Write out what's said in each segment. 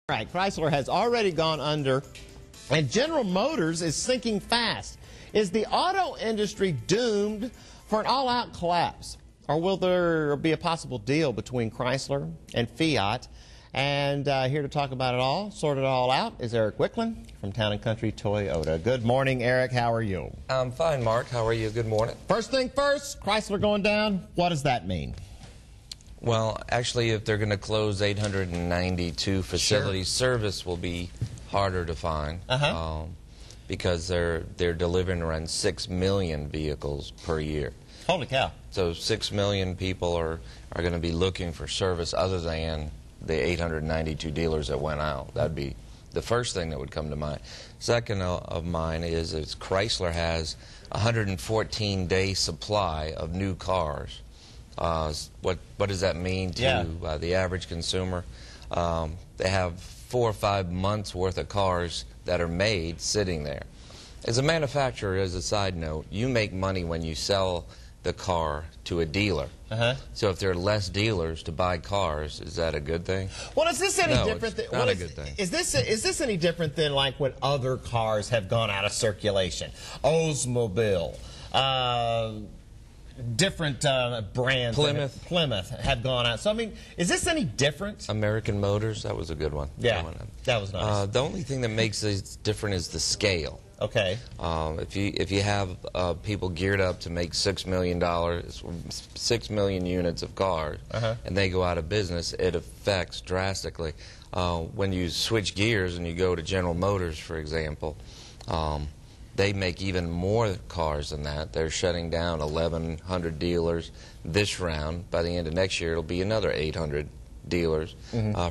Right, Chrysler has already gone under, and General Motors is sinking fast. Is the auto industry doomed for an all-out collapse? Or will there be a possible deal between Chrysler and Fiat? And here to talk about it all, sort it all out, is Erick Wicklund from Town & Country Toyota. Good morning, Erick. How are you? I'm fine, Mark. How are you? Good morning. First thing first, Chrysler going down. What does that mean? Well, actually, if they're going to close 892 facilities, service will be harder to find because they're delivering around 6 million vehicles per year. Holy cow. So 6 million people are going to be looking for service other than the 892 dealers that went out. That'd be the first thing that would come to mind. Second of mine is Chrysler has a 114-day supply of new cars. What does that mean to the average consumer? They have 4 or 5 months worth of cars that are made sitting there. As a manufacturer, as a side note, you make money when you sell the car to a dealer. So if there are less dealers to buy cars, is that a good thing? Well, is this any different? It's not a good thing. Is this any different than like when other cars have gone out of circulation? Oldsmobile, different brands. Plymouth have gone out. So I mean, is this any different? American Motors, that was a good one. Yeah, that was nice. The only thing that makes it different is the scale. Okay. If you have people geared up to make $6 million units of cars, and they go out of business, it affects drastically. When you switch gears and you go to General Motors, for example, they make even more cars than that. They're shutting down 1,100 dealers this round. By the end of next year, it'll be another 800 dealers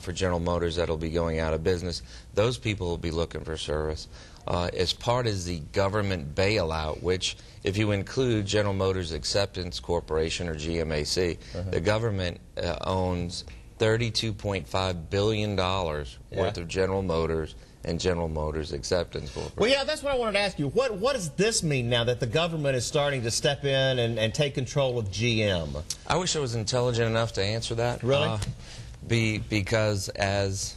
for General Motors that'll be going out of business. Those people will be looking for service. As part of the government bailout, which if you include General Motors Acceptance Corporation, or GMAC, the government owns $32.5 billion worth of General Motors and General Motors Acceptance Corporation. Well, yeah, that's what I wanted to ask you. What does this mean now that the government is starting to step in and take control of GM? I wish I was intelligent enough to answer that. Really? Because as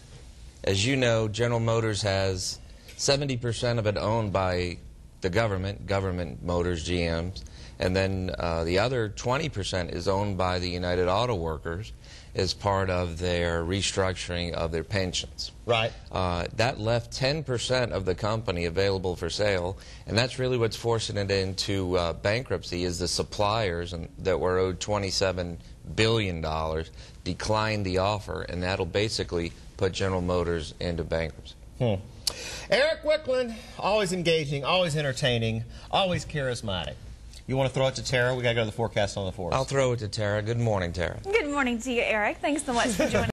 you know, General Motors has 70% of it owned by the government motors, GMs, and then the other 20% is owned by the United Auto Workers as part of their restructuring of their pensions. Right. That left 10% of the company available for sale, and that's really what's forcing it into bankruptcy, is the suppliers that were owed $27 billion declined the offer, and that'll basically put General Motors into bankruptcy. Erick Wicklund, always engaging, always entertaining, always charismatic. You want to throw it to Tara? We got to go to the forecast on the 4th. I'll throw it to Tara. Good morning, Tara. Good morning to you, Eric. Thanks so much for joining